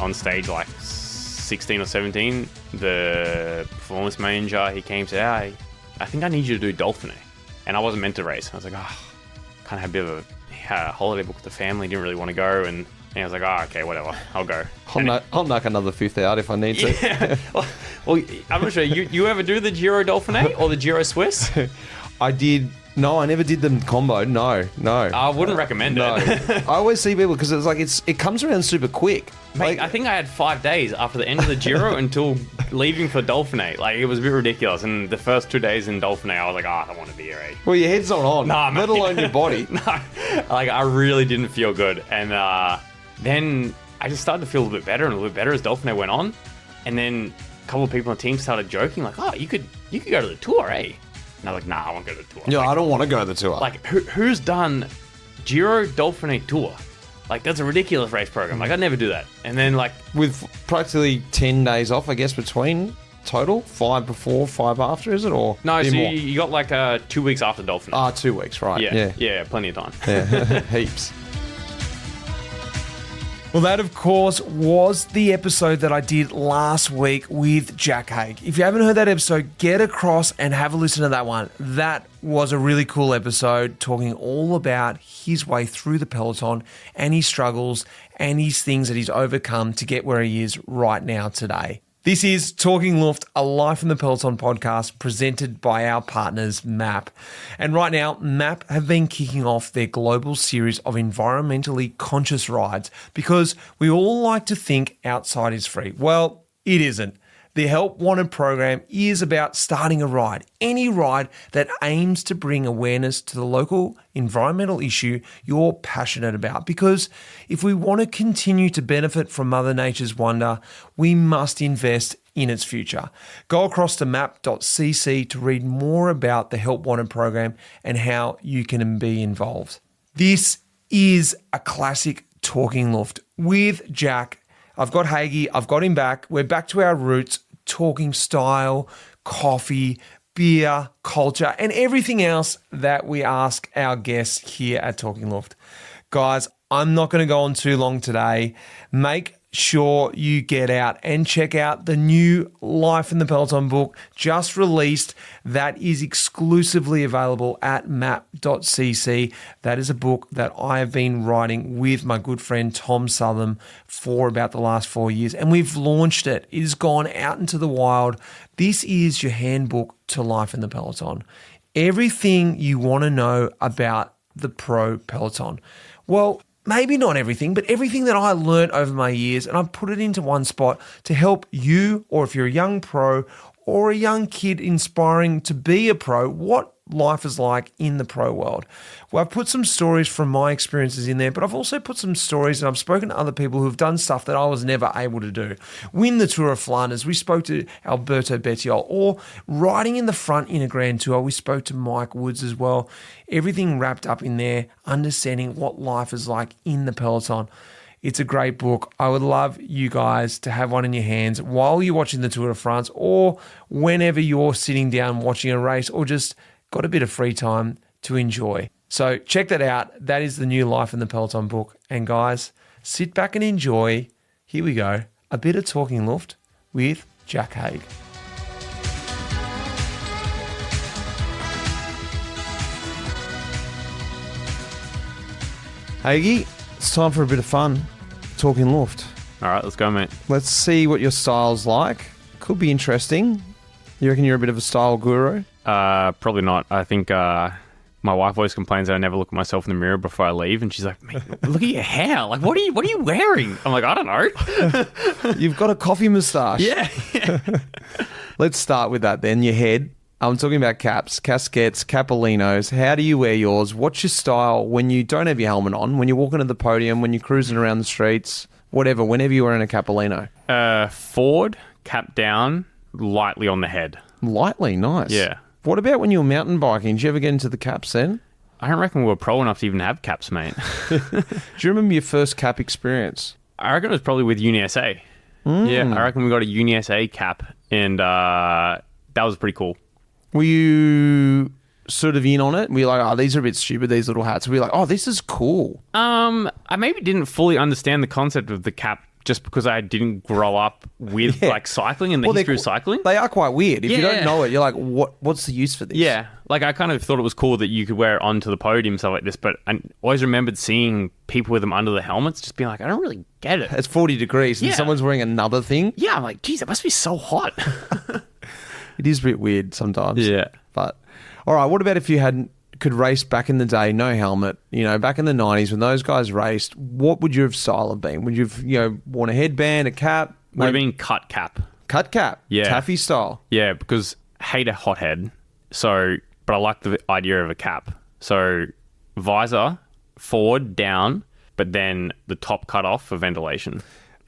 on stage like 16 or 17, the performance manager, he came and said, hey, I think I need you to do Dauphiné. And I wasn't meant to race. I was like, kind of had a bit of a holiday book with the family, didn't really want to go. And I was like, okay, whatever, I'll go. I'll knock another fifth out if I need to. Yeah. Well, I'm not sure. You ever do the Giro Dauphiné or the Giro Swiss? I did. No, I never did them combo. No. I wouldn't recommend it. I always see people because it's like it comes around super quick. Mate, I think I had 5 days after the end of the Giro until leaving for Dauphiné. Like, it was a bit ridiculous. And the first 2 days in Dauphiné, I was like, I don't want to be here, eh? Well, your head's not on, let alone your body. No, like, I really didn't feel good. And then I just started to feel a little bit better and a little bit better as Dauphiné went on. And then a couple of people on the team started joking, like, you could go to the Tour, eh? And I was like, nah, I won't go to the Tour. Yeah, like, I don't want to go to the Tour. Like, who's done Giro Dauphiné Tour? Like, that's a ridiculous race program. Like, I'd never do that. And then, like... With practically 10 days off, I guess, between total? 5 before, 5 after, is it? Or no, so you got, like, 2 weeks after Dauphiné. 2 weeks, right. Yeah, plenty of time. Yeah, heaps. Well, that, of course, was the episode that I did last week with Jack Haig. If you haven't heard that episode, get across and have a listen to that one. That was a really cool episode, talking all about his way through the peloton and his struggles and his things that he's overcome to get where he is right now today. This is Talking Luft, a Life in the Peloton podcast presented by our partners, MAAP. And right now, MAAP have been kicking off their global series of environmentally conscious rides because we all like to think outside is free. Well, it isn't. The Help Wanted program is about starting a ride, any ride that aims to bring awareness to the local environmental issue you're passionate about. Because if we want to continue to benefit from Mother Nature's wonder, we must invest in its future. Go across to maap.cc to read more about the Help Wanted program and how you can be involved. This is a classic Talking Luft with Jack. I've got Hagee, I've got him back. We're back to our roots, talking style, coffee, beer, culture, and everything else that we ask our guests here at Talking Luft. Guys, I'm not going to go on too long today. Make sure you get out and check out the new Life in the Peloton book just released. That is exclusively available at maap.cc. That is a book that I have been writing with my good friend Tom Southam for about the last 4 years, and we've launched it. It has gone out into the wild. This is your handbook to life in the Peloton. Everything you want to know about the pro Peloton. Well, maybe not everything, but everything that I learned over my years, and I've put it into one spot to help you, or if you're a young pro or a young kid inspiring to be a pro, what life is like in the pro world. Well, I've put some stories from my experiences in there, but I've also put some stories and I've spoken to other people who've done stuff that I was never able to do. Win the Tour of Flanders, we spoke to Alberto Bettiol, or riding in the front in a Grand Tour, we spoke to Mike Woods as well. Everything wrapped up in there, understanding what life is like in the peloton. It's a great book. I would love you guys to have one in your hands while you're watching the Tour de France, or whenever you're sitting down watching a race, or just got a bit of free time to enjoy. So check that out. That is the new Life in the Peloton book. And guys, sit back and enjoy. Here we go. A bit of Talking Luft with Jack Haig. Hagee, it's time for a bit of fun. Talking Luft. All right, let's go, mate. Let's see what your style's like. Could be interesting. You reckon you're a bit of a style guru? Probably not. I think my wife always complains that I never look at myself in the mirror before I leave, and she's like, "Mate, look at your hair. Like, what are you wearing?" I'm like, "I don't know." You've got a coffee moustache. Yeah. Let's start with that then. Your head. I'm talking about caps, casquettes, capolinos. How do you wear yours? What's your style when you don't have your helmet on, when you're walking to the podium, when you're cruising around the streets, whatever, whenever you're wearing a capolino? Forward, cap down, lightly on the head. Lightly, nice. Yeah. What about when you were mountain biking? Did you ever get into the caps then? I don't reckon we were pro enough to even have caps, mate. Do you remember your first cap experience? I reckon it was probably with UniSA. Yeah, I reckon we got a UniSA cap, and that was pretty cool. Were you sort of in on it? Were you like, oh, these are a bit stupid, these little hats? Were you like, oh, this is cool? I maybe didn't fully understand the concept of the cap just because I didn't grow up with like cycling and the history of cycling. They are quite weird. If you don't Yeah. know it, you're like, what's the use for this? Yeah, like I kind of thought it was cool that you could wear it onto the podium, stuff like this, but I always remembered seeing people with them under the helmets just being like, I don't really get it. It's 40 degrees and Yeah. someone's wearing another thing. Yeah, I'm like, geez, it must be so hot. It is a bit weird sometimes. Yeah. But, all right, what about if you could race back in the day, no helmet, back in the 90s when those guys raced, what would your style have been? Would you have, worn a headband, a cap? Would have been cut cap. Cut cap? Yeah. Taffy style? Yeah, because I hate a hot head. So, but I like the idea of a cap. So, visor, forward, down, but then the top cut off for ventilation.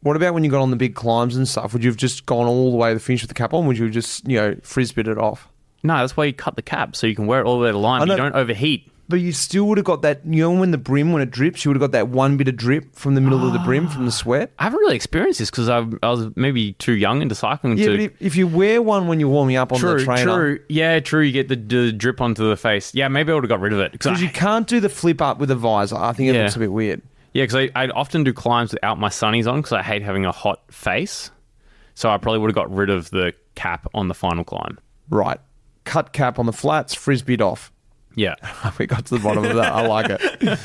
What about when you got on the big climbs and stuff? Would you have just gone all the way to the finish with the cap on? Would you have just, frisbeed it off? No, that's why you cut the cap, so you can wear it all the way to the line. I know. You don't overheat. But you still would have got that, when the brim, when it drips, you would have got that one bit of drip from the middle of the brim from the sweat. I haven't really experienced this because I was maybe too young into cycling. Yeah, but if you wear one when you're warming up on the trainer. True. Yeah, true. You get the drip onto the face. Yeah, maybe I would have got rid of it. Because you can't do the flip up with a visor. I think it looks a bit weird. Yeah, because I often do climbs without my sunnies on because I hate having a hot face. So I probably would have got rid of the cap on the final climb. Right. Cut cap on the flats, frisbeed off. Yeah. We got to the bottom of that. I like it.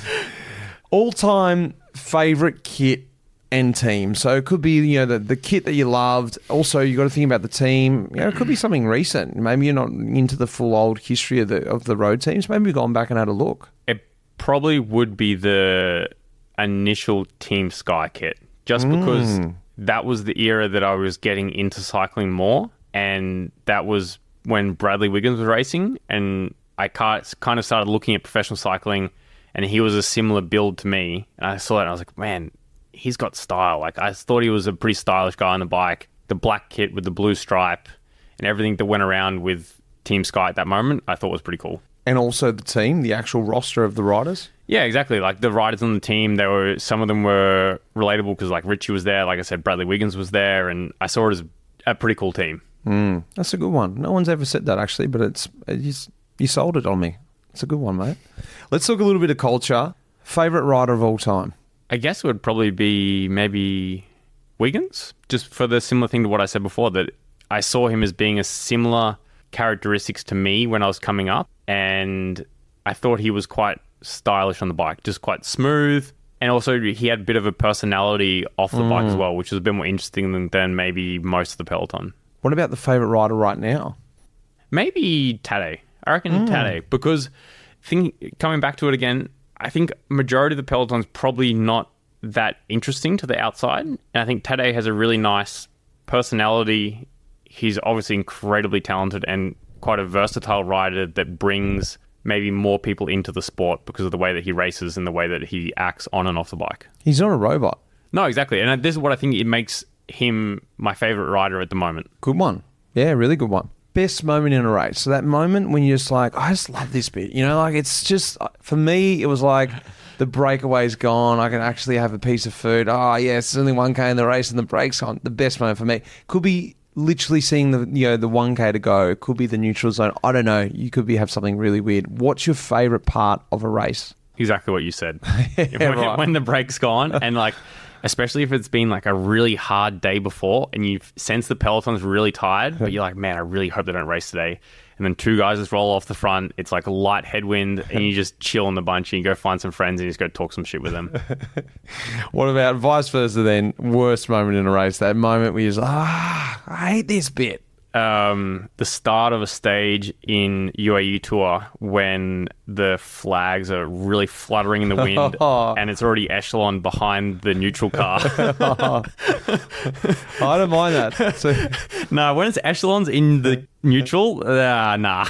All-time favourite kit and team. So it could be, the kit that you loved. Also, you got to think about the team. It could be something recent. Maybe you're not into the full old history of the road teams. Maybe you've gone back and had a look. It probably would be the initial Team Sky kit, just because that was the era that I was getting into cycling more, and that was when Bradley Wiggins was racing, and I kind of started looking at professional cycling, and he was a similar build to me, and I saw that and I was like, man, he's got style. Like, I thought he was a pretty stylish guy on the bike. The black kit with the blue stripe and everything that went around with Team Sky at that moment, I thought was pretty cool. And also the team, the actual roster of the riders. Yeah, exactly. Like the riders on the team, some of them were relatable because like Richie was there. Like I said, Bradley Wiggins was there, and I saw it as a pretty cool team. That's a good one. No one's ever said that actually, but you sold it on me. It's a good one, mate. Let's talk a little bit of culture. Favorite rider of all time? I guess it would probably be maybe Wiggins, just for the similar thing to what I said before, that I saw him as being a similar characteristics to me when I was coming up, and I thought he was quite stylish on the bike, just quite smooth, and also he had a bit of a personality off the bike as well, which was a bit more interesting than maybe most of the peloton. What about the favourite rider right now? Maybe Tadej. I reckon Tadej, because coming back to it again, I think majority of the peloton's probably not that interesting to the outside, and I think Tadej has a really nice personality. He's obviously incredibly talented and quite a versatile rider that brings maybe more people into the sport because of the way that he races and the way that he acts on and off the bike. He's not a robot. No, exactly. And this is what I think it makes him my favourite rider at the moment. Good one. Yeah, really good one. Best moment in a race. So that moment when you're just like, I just love this bit. Like it's just, for me, it was like the breakaway's gone. I can actually have a piece of food. Oh, yes, there's only 1K in the race and the break's on. The best moment for me. Could be literally seeing the 1K to go. It could be the neutral zone. I don't know. You could have something really weird. What's your favourite part of a race? Exactly what you said. Right. When the break's gone, and like, especially if it's been like a really hard day before and you sense the peloton's really tired, but you're like, man, I really hope they don't race today. And then two guys just roll off the front. It's like a light headwind, and you just chill in the bunch and you go find some friends and you just go talk some shit with them. What about vice versa then? Worst moment in a race, that moment where you're just like, I hate this bit. The start of a stage in UAE Tour when the flags are really fluttering in the wind and it's already echelon behind the neutral car. I don't mind that. So, No, when it's echelons in the neutral, nah.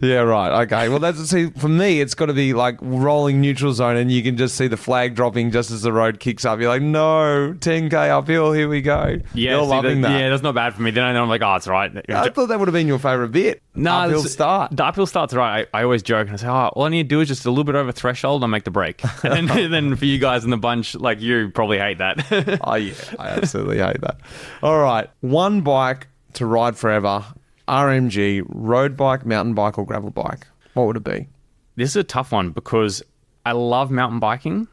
yeah, right. Okay. Well, for me, it's got to be like rolling neutral zone and you can just see the flag dropping just as the road kicks up. You're like, no, 10K uphill, here we go. Yeah, You're loving that. Yeah, that's not bad for me. Then I'm like, oh, it's all right. I thought that would have been your favourite bit. Uphill start. The uphill start's right. I always joke and I say, oh, all I need to do is just a little bit over threshold and I'll make the break. And then for you guys in the bunch, like you probably hate that. Oh, yeah. I absolutely hate that. All right. One bike to ride forever. RMG, road bike, mountain bike, or gravel bike. What would it be? This is a tough one because I love mountain biking,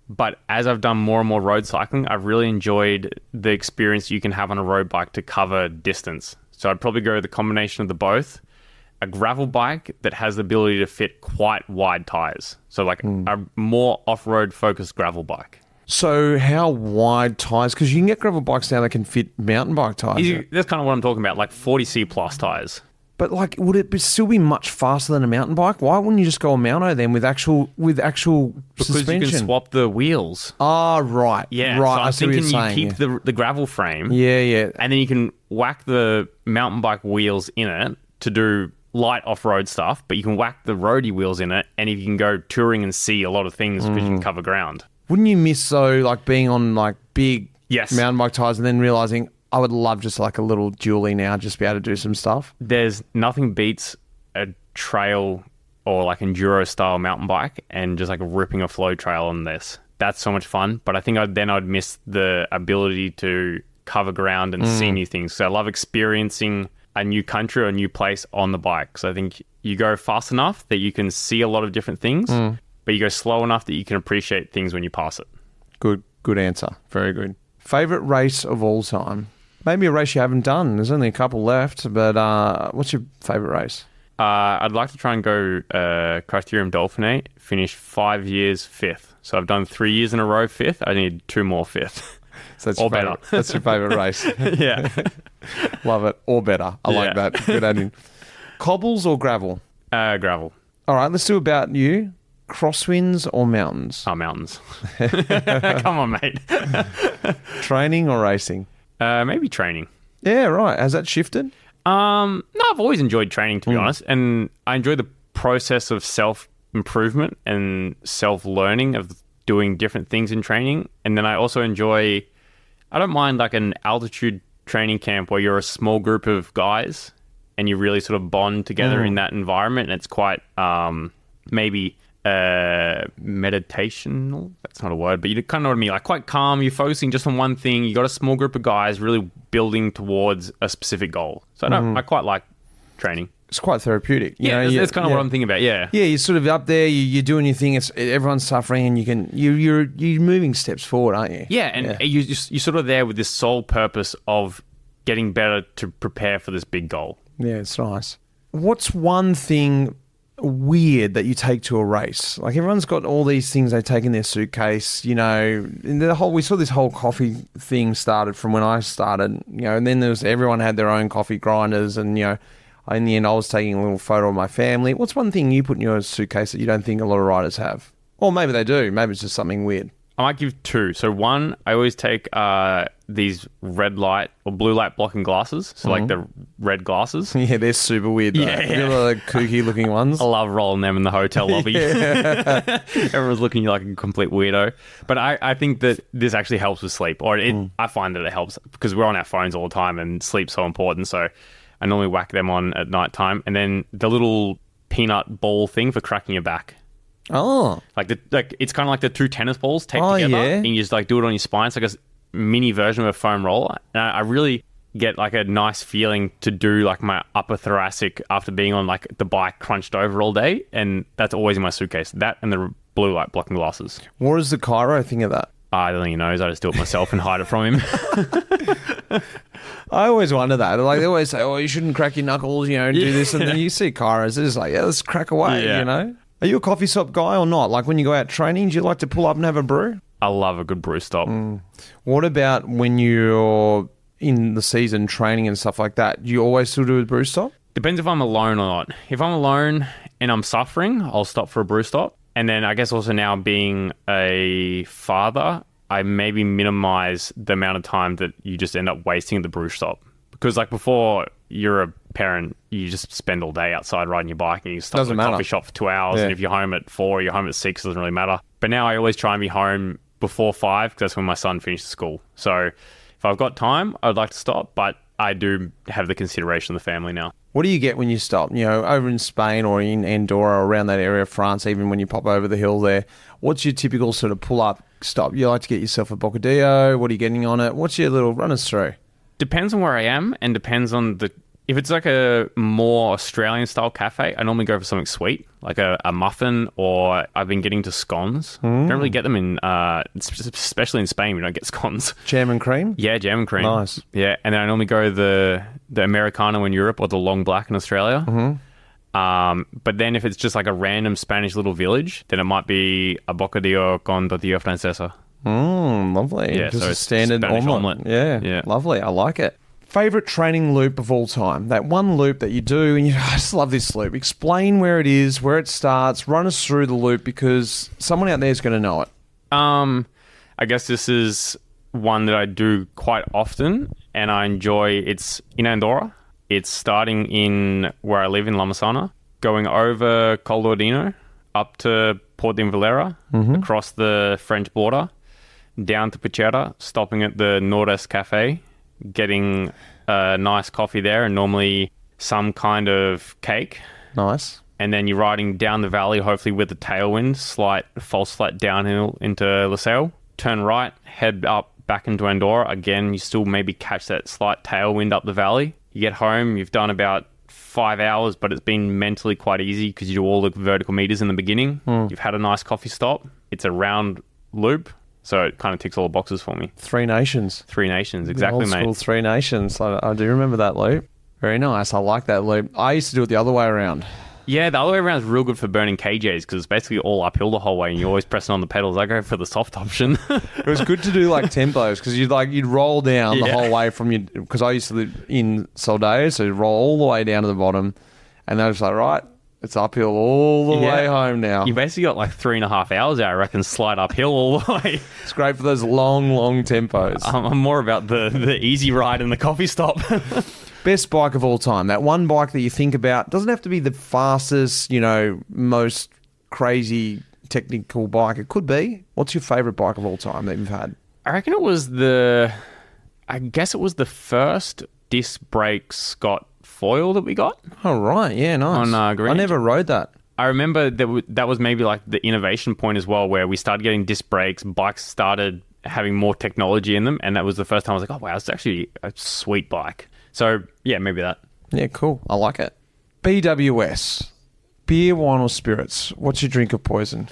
But as I've done more and more road cycling, I've really enjoyed the experience you can have on a road bike to cover distance. So I'd probably go the combination of the both. A gravel bike that has the ability to fit quite wide tires. So like a more off-road focused gravel bike. So how wide tires? Because you can get gravel bikes now that can fit mountain bike tires. That's kind of what I'm talking about, like 40C plus tires. But like, would it still be much faster than a mountain bike? Why wouldn't you just go a mounto then with actual Because suspension? you can swap the wheels. Ah, right. Yeah, right. so I'm I see what thinking you're you saying, keep the gravel frame. Yeah. And then you can whack the mountain bike wheels in it to do light off-road stuff, but you can whack the roadie wheels in it, and if you can go touring and see a lot of things because you can cover ground. Wouldn't you miss though, like being on like big mountain bike tires and then realizing I would love just like a little dually now, just be able to do some stuff? There's nothing beats a trail or like enduro style mountain bike and just like ripping a flow trail on this. That's so much fun, but I think I'd miss the ability to cover ground and see new things. So I love experiencing a new country or a new place on the bike. So I think you go fast enough that you can see a lot of different things, but you go slow enough that you can appreciate things when you pass it. Good answer. Very good. Favorite race of all time? Maybe a race you haven't done. There's only a couple left, but what's your favorite race? I'd like to try and go Criterium Dauphiné, finish 5 years fifth. So I've done 3 years in a row fifth. I need 2 more fifth. So that's or better. That's your favorite race. Yeah. Love it. Or better. I like that. Good adding. Cobbles or gravel? Gravel. All right, let's do about you. Crosswinds or mountains? Oh, mountains. Come on, mate. Training or racing? Maybe training. Yeah, right. Has that shifted? No, I've always enjoyed training, to be honest. And I enjoy the process of self-improvement and self-learning of doing different things in training. And then I also enjoy, I don't mind like an altitude training camp where you're a small group of guys and you really sort of bond together in that environment. And it's quite maybe meditational. That's not a word, but you kind of know what I mean. Like quite calm. You're focusing just on one thing. You got a small group of guys really building towards a specific goal. So I quite like training. It's quite therapeutic. That's kind of what I'm thinking about. Yeah, you're sort of up there. You're doing your thing. Everyone's suffering, and you're moving steps forward, aren't you? Yeah, and you're sort of there with this sole purpose of getting better to prepare for this big goal. Yeah, it's nice. What's one thing weird that you take to a race? Like everyone's got all these things they take in their suitcase. We saw this whole coffee thing started from when I started. And then everyone had their own coffee grinders, and in the end, I was taking a little photo of my family. What's one thing you put in your suitcase that you don't think a lot of riders have? Or maybe they do. Maybe it's just something weird. I might give 2. So one, I always take these red light or blue light blocking glasses. So like the red glasses. Yeah, they're super weird though. Yeah. You know, the kooky looking ones. I love rolling them in the hotel lobby. Everyone's looking like a complete weirdo. But I think that this actually helps with sleep. Or I find that it helps because we're on our phones all the time and sleep's so important. So I normally whack them on at night time. And then the little peanut ball thing for cracking your back. Oh. It's kind of like the 2 tennis balls taped together. Yeah. And you just like do it on your spine. It's like a mini version of a foam roller. And I really get like a nice feeling to do like my upper thoracic after being on like the bike crunched over all day. And that's always in my suitcase. That and the blue light blocking glasses. What does the Cairo think of that? I don't think he knows. I just do it myself and hide it from him. I always wonder that. Like they always say, you shouldn't crack your knuckles, and do this. And then you see Kairos, it's just like, let's crack away, Are you a coffee shop guy or not? Like when you go out training, do you like to pull up and have a brew? I love a good brew stop. What about when you're in the season training and stuff like that? Do you always still do a brew stop? Depends if I'm alone or not. If I'm alone and I'm suffering, I'll stop for a brew stop. And then I guess also now being a father, I maybe minimize the amount of time that you just end up wasting at the brew stop. Because like before you're a parent, you just spend all day outside riding your bike and you stop at a coffee shop for 2 hours. And if you're home at 4, you're home at 6, it doesn't really matter. But now I always try and be home before 5 because that's when my son finishes school. So if I've got time, I'd like to stop, but I do have the consideration of the family now. What do you get when you stop? Over in Spain or in Andorra or around that area of France, even when you pop over the hill there, what's your typical sort of pull-up stop? You like to get yourself a bocadillo? What are you getting on it? What's your little run us through? Depends on where I am and depends on the If it's like a more Australian style cafe, I normally go for something sweet, like a muffin, or I've been getting to scones. Don't really get them in, especially in Spain, we don't get scones. Jam and cream? Yeah, jam and cream. Nice. Yeah, and then I normally go the Americano in Europe or the long black in Australia. But then if it's just like a random Spanish little village, then it might be a bocadillo con tortilla francesa. Lovely. Yeah, Just so a it's standard Spanish omelette. omelette. Yeah, Yeah. lovely. I like it. Favorite training loop of all time? That one loop that you do and I just love this loop. Explain where it is, where it starts, run us through the loop because someone out there is going to know it. I guess this is one that I do quite often and I enjoy. It's in Andorra. It's starting in where I live in La Massana, going over Coldordino, up to Port d'Invalera, across the French border, down to Pichera, stopping at the Nord-Est Cafe, getting a nice coffee there and normally some kind of cake. Nice. And then you're riding down the valley, hopefully with a tailwind, false flat downhill into Liceo. Turn right, head up back into Andorra. Again, you still maybe catch that slight tailwind up the valley. You get home, you've done about 5 hours, but it's been mentally quite easy because you do all the vertical meters in the beginning. You've had a nice coffee stop. It's a round loop. So it kind of ticks all the boxes for me. Three Nations. Three Nations, exactly, Old mate. school Three Nations. I do remember that loop. Very nice. I like that loop. I used to do it the other way around. Yeah, the other way around is real good for burning KJs because it's basically all uphill the whole way and you're always pressing on the pedals. I go for the soft option. It was good to do like tempos because you'd roll down the whole way from your, because I used to live in Soldeo, so you'd roll all the way down to the bottom and then it's like, right, it's uphill all the way home now. You basically got like 3.5 hours out, I reckon, slide uphill all the way. It's great for those long tempos. I'm more about the easy ride and the coffee stop. Best bike of all time. That one bike that you think about doesn't have to be the fastest, most crazy technical bike. It could be. What's your favourite bike of all time that you've had? I reckon it was I guess it was the first disc brake Scott foil that we got. Oh, right. Yeah, nice. On Green I never rode that. I remember that was maybe like the innovation point as well, where we started getting disc brakes, bikes started having more technology in them, and that was the first time I was like, oh, wow, it's actually a sweet bike. So, yeah, maybe that. Yeah, cool. I like it. BWS. Beer, wine or spirits? What's your drink of poison?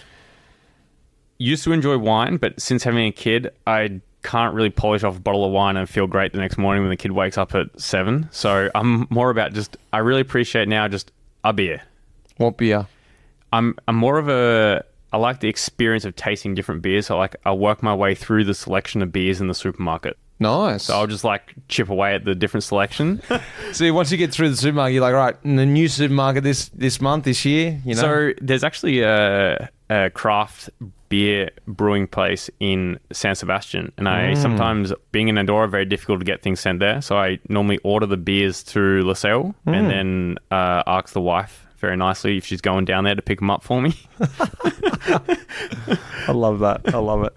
Used to enjoy wine, but since having a kid, I can't really polish off a bottle of wine and feel great the next morning when the kid wakes up at 7. So I'm more about I really appreciate now just a beer. What beer? I'm more of I like the experience of tasting different beers. So I work my way through the selection of beers in the supermarket. Nice. So I'll just chip away at the different selection. So once you get through the supermarket, you're like, right, in the new supermarket this month, this year, So there's actually a craft beer brewing place in San Sebastian. And I sometimes, being in Andorra, very difficult to get things sent there. So I normally order the beers through Liceo and then ask the wife very nicely if she's going down there to pick them up for me. I love that. I love it.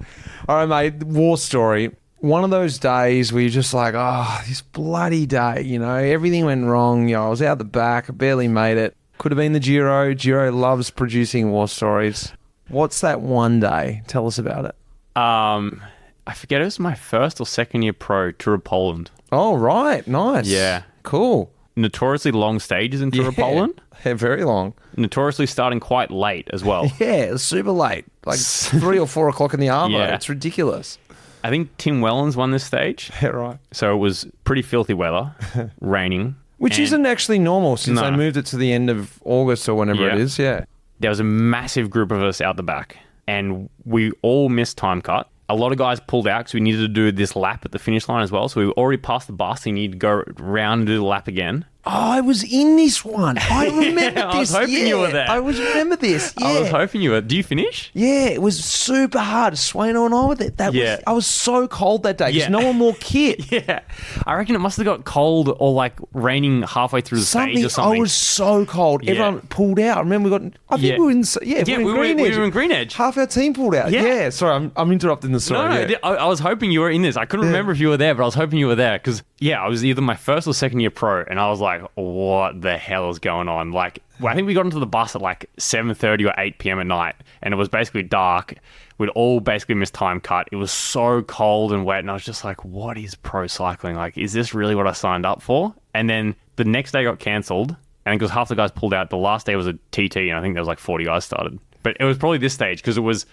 All right, mate, war story. One of those days where you're just like, oh, this bloody day, everything went wrong. I was out the back, I barely made it. Could have been the Giro. Giro loves producing war stories. What's that one day? Tell us about it. I forget, it was my first or second year pro Tour of Poland. Oh, right. Nice. Yeah. Cool. Notoriously long stages in Tour of Poland. Yeah, very long. Notoriously starting quite late as well. Yeah, it was super late. Like 3 or 4 o'clock in the arvo. Yeah. It's ridiculous. I think Tim Wellens won this stage. Yeah, right. So it was pretty filthy weather, raining. Which isn't actually normal since they moved it to the end of August or whenever it is. Yeah. There was a massive group of us out the back and we all missed time cut. A lot of guys pulled out because we needed to do this lap at the finish line as well. So we already passed the bus. So you need to go around and do the lap again. Oh, I was in this one. I remember this. I was hoping you were there. I remember this. Yeah. I was hoping you were. Do you finish? Yeah, it was super hard. Swaying on with it. I was so cold that day because no one wore kit. Yeah. I reckon it must have got cold or raining halfway through the stage or something. I was so cold. Yeah. Everyone pulled out. I remember we were in Green Edge. We were in Green Edge. Half our team pulled out. Yeah. Sorry, I'm interrupting the story. No, I was hoping you were in this. I couldn't remember if you were there, but I was hoping you were there because, I was either my first or second year pro and I was like, what the hell is going on? I think we got into the bus at 7:30 or 8 p.m. at night and it was basically dark. We'd all basically missed time cut. It was so cold and wet and I was just like, what is pro cycling? Is this really what I signed up for? And then the next day got cancelled, and because half the guys pulled out, the last day was a TT, and I think there was like 40 guys started. But it was probably this stage because it was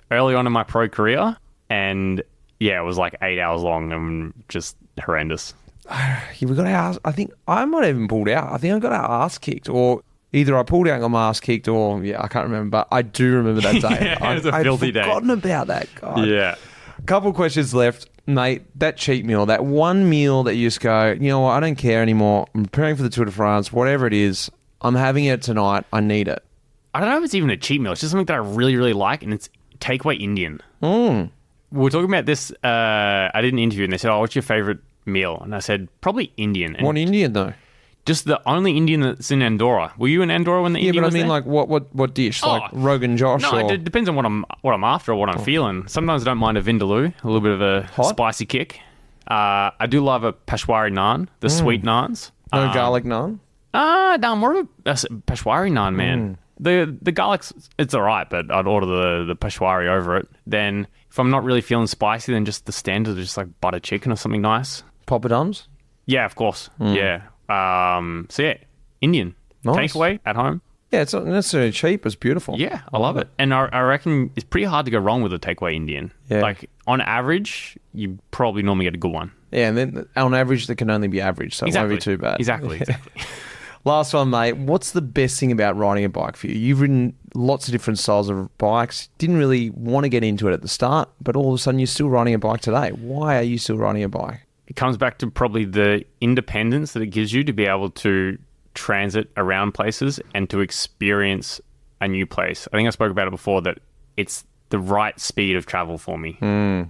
early on in my pro career, and yeah, it was like 8 hours long and just horrendous. We got our ass, I think I might have even pulled out. I think I got our ass kicked, or either I pulled out and got my ass kicked, or I can't remember, but I do remember that day. Yeah, it was a filthy day. I'd forgotten about that. God. Yeah. A couple questions left, mate. That cheat meal, that one meal that you just go, you know what, I don't care anymore. I'm preparing for the Tour de France, whatever it is. I'm having it tonight. I need it. I don't know if it's even a cheat meal. It's just something that I really, really like, and it's takeaway Indian. We were talking about this. I did an interview, and they said, what's your favorite meal? And I said, probably Indian. And what Indian, though? just the only Indian that's in Andorra. Were you in Andorra when the Indian was there? Yeah, but I mean, like, what dish? Like Rogan Josh? No, it depends on what I'm after or what I'm feeling. Sometimes I don't mind a vindaloo, a little bit of a spicy kick. I do love a Peshwari naan, the sweet naans. No garlic naan? No, I'm more of a Peshwari naan, man. The garlic's, it's all right, but I'd order the Peshwari over it. Then if I'm not really feeling spicy, then just the standard, just like butter chicken or something nice. Poppadoms? Yeah, of course. Yeah. So yeah, Indian. Nice. Takeaway at home. Yeah, it's not necessarily cheap. It's beautiful. Yeah, I love it. And I reckon it's pretty hard to go wrong with a takeaway Indian. Yeah. Like, on average, you probably normally get a good one. Yeah, and then on average, they can only be average, so it won't be too bad. Exactly. Last one, mate. What's the best thing about riding a bike for you? You've ridden lots of different styles of bikes. Didn't really want to get into it at the start, but all of a sudden you're still riding a bike today. Why are you still riding a bike? It comes back to probably the independence that it gives you to be able to transit around places and to experience a new place. I think I spoke about it before, that it's the right speed of travel for me,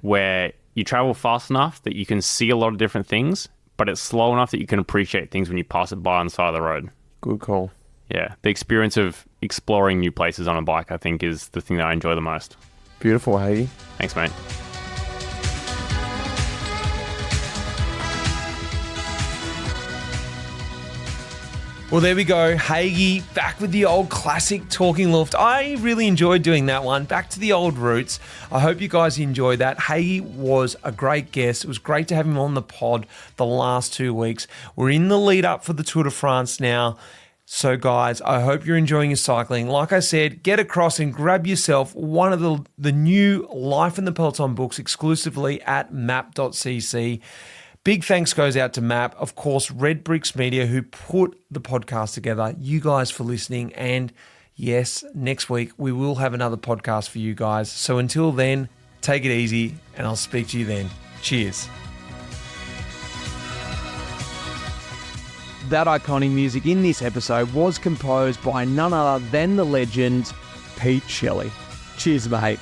where you travel fast enough that you can see a lot of different things, but it's slow enough that you can appreciate things when you pass it by on the side of the road. Good call. Yeah, the experience of exploring new places on a bike, I think, is the thing that I enjoy the most. Beautiful, Haig. Thanks, mate. Well, there we go. Haig back with the old classic Talking Luft. I really enjoyed doing that one. Back to the old roots. I hope you guys enjoyed that. Haig was a great guest. It was great to have him on the pod the last 2 weeks. We're in the lead up for the Tour de France now. So, guys, I hope you're enjoying your cycling. Like I said, get across and grab yourself one of the new Life in the Peloton books exclusively at maap.cc. Big thanks goes out to MAAP, of course, Red Bricks Media, who put the podcast together. You guys for listening. And yes, next week we will have another podcast for you guys. So until then, take it easy and I'll speak to you then. Cheers. That iconic music in this episode was composed by none other than the legend Pete Shelley. Cheers, mate.